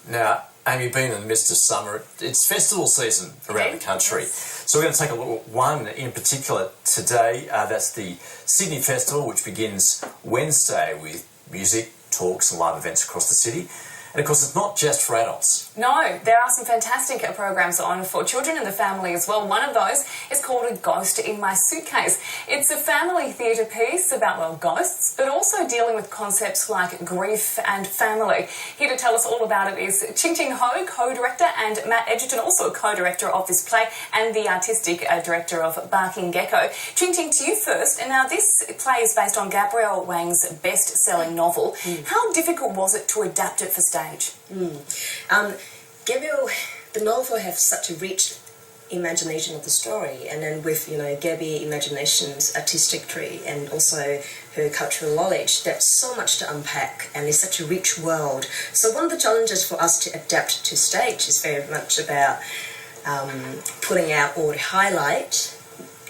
Now, Amy, being in the midst of summer, it's festival season around the country. Yes. So we're going to take a look at one in particular today. That's the Sydney Festival, which begins Wednesday with music, talks and live events across the city. And of course, it's not just for adults. No, there are some fantastic programs on for children and the family as well. One of those is called A Ghost in My Suitcase. It's a family theatre piece about, well, ghosts, but also dealing with concepts like grief and family. Here to tell us all about it is Ching Ching Ho, co-director, and Matt Edgerton, also a co-director of this play, and the artistic director of Barking Gecko. Ching Ching, to you first. And now this play is based on Gabrielle Wang's best-selling novel. How difficult was it to adapt it for stage? Gabrielle, the novel has such a rich imagination of the story, and then with Gabby's imagination's artistic tree and also her cultural knowledge, there's so much to unpack, and it's such a rich world. So one of the challenges for us to adapt to stage is very much about putting out all the highlights.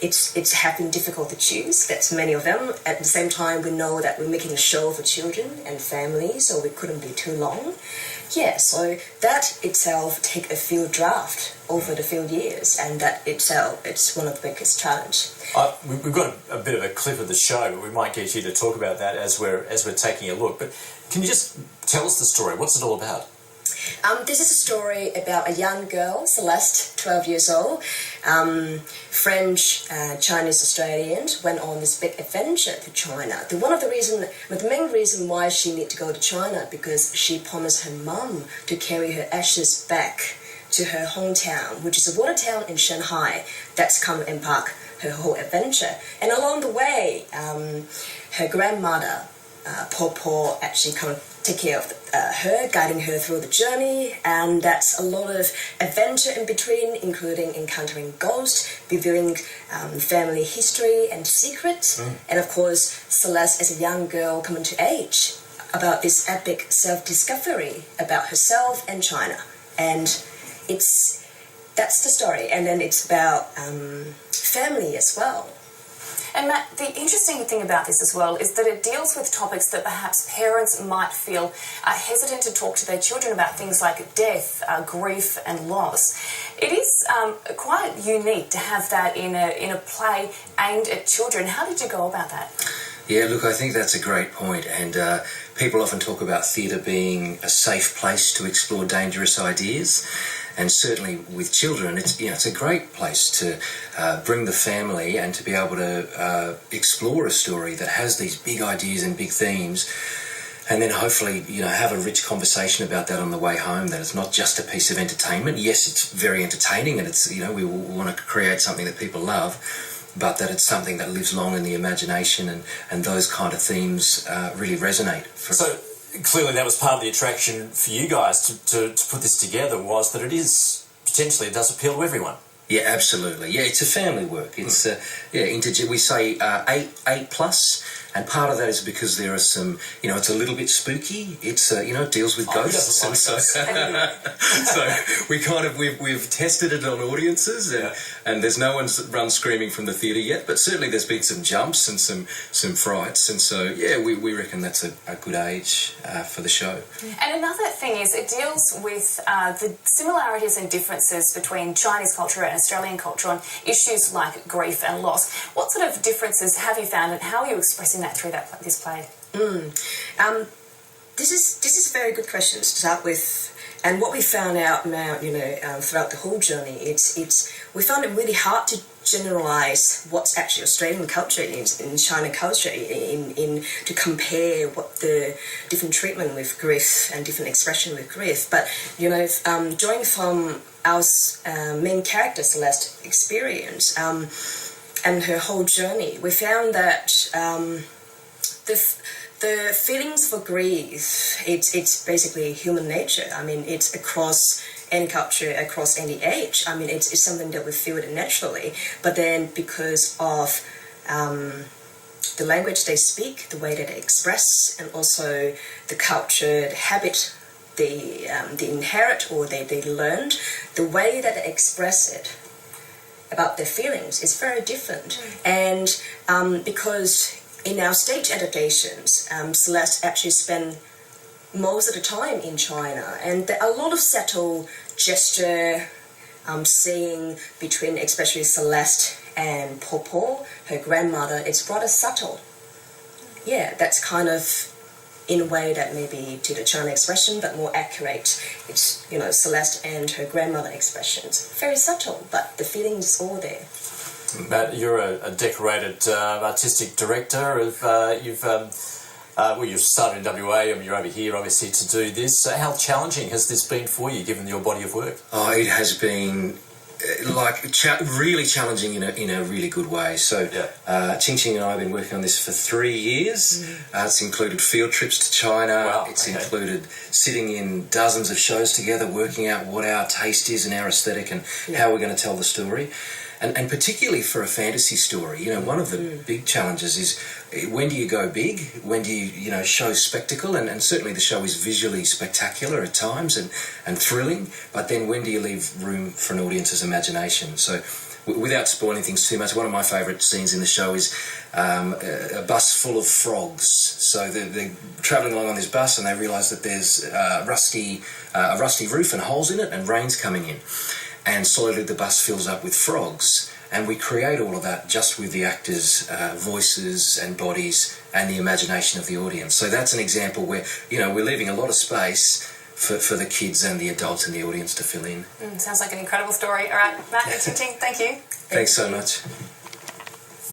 It's have been difficult to choose. That's many of them. At the same time, we know that we're making a show for children and families, so we couldn't be too long. Yeah, so that itself take a field draft over the few years, and that itself, it's one of the biggest challenge. We've got a bit of a clip of the show, but we might get you to talk about that as we're taking a look. But can you just tell us the story? What's it all about? This is a story about a young girl, Celeste, 12 years old, French, Chinese Australian, went on this big adventure to China. The main reason why she need to go to China, because she promised her mum to carry her ashes back to her hometown, which is a water town in Shanghai. That's come and embark her whole adventure. And along the way, her grandmother, Paul, actually come take care of her, guiding her through the journey, and that's a lot of adventure in between, including encountering ghosts, revealing family history and secrets, and of course Celeste as a young girl coming to age, about this epic self-discovery about herself and China. And that's the story, and then it's about family as well. And Matt, the interesting thing about this as well is that it deals with topics that perhaps parents might feel hesitant to talk to their children about, things like death, grief and loss. It is quite unique to have that in a play aimed at children. How did you go about that? Yeah, look, I think that's a great point, and people often talk about theatre being a safe place to explore dangerous ideas. And certainly with children, it's a great place to bring the family and to be able to explore a story that has these big ideas and big themes, and then hopefully have a rich conversation about that on the way home. That it's not just a piece of entertainment. Yes, it's very entertaining, and it's we want to create something that people love, but that it's something that lives long in the imagination, and those kind of themes really resonate. So clearly that was part of the attraction for you guys to put this together, was that it does appeal to everyone. Yeah, absolutely. Yeah, it's a family work. It's we say 8+, and part of that is because there are some, it's a little bit spooky. It's it deals with ghosts, and so we've tested it on audiences, and there's no one's run screaming from the theatre yet, but certainly there's been some jumps and some frights, and so we reckon that's a good age for the show. And another thing is it deals with the similarities and differences between Chinese culture and Australian culture on issues like grief and loss. What sort of differences have you found, and how are you expressing that through this play? This is a very good question to start with. And what we found out now, throughout the whole journey, we found it really hard to generalize what's actually Australian culture in China culture, in to compare what the different treatment with grief and different expression with grief. But drawing from our main character Celeste's experience and her whole journey, we found that the feelings for grief, it's basically human nature. I mean, it's across any culture, across any age. I mean, it's something that we feel it naturally. But then because of the language they speak, the way that they express, and also the culture, the habit they inherit or they learned, the way that they express it about their feelings is very different. And because in our stage adaptations, Celeste actually spent most of the time in China, and there are a lot of subtle gesture seeing between especially Celeste and Popo, her grandmother. It's rather subtle. Yeah, that's kind of in a way that maybe to the China expression, but more accurate. It's, you know, Celeste and her grandmother expressions. Very subtle, but the feeling is all there. Matt, you're a decorated artistic director. You've started in WA. I mean, you're over here, obviously, to do this. How challenging has this been for you, given your body of work? Oh, it has been really challenging in a really good way. So, Ching Ching and I have been working on this for 3 years. It's included field trips to China. Wow, it's included sitting in dozens of shows together, working out what our taste is and our aesthetic and how we're going to tell the story. And particularly for a fantasy story, you know, one of the big challenges is when do you go big? When do you show spectacle? And certainly the show is visually spectacular at times and thrilling, but then when do you leave room for an audience's imagination? So without spoiling things too much, one of my favourite scenes in the show is a bus full of frogs. So they're travelling along on this bus and they realise that there's a rusty roof and holes in it and rain's coming in. And slowly the bus fills up with frogs, and we create all of that just with the actors' voices and bodies and the imagination of the audience. So that's an example where, we're leaving a lot of space for the kids and the adults in the audience to fill in. Sounds like an incredible story. All right, Matt and Ting Ting, thank you. Thanks so much.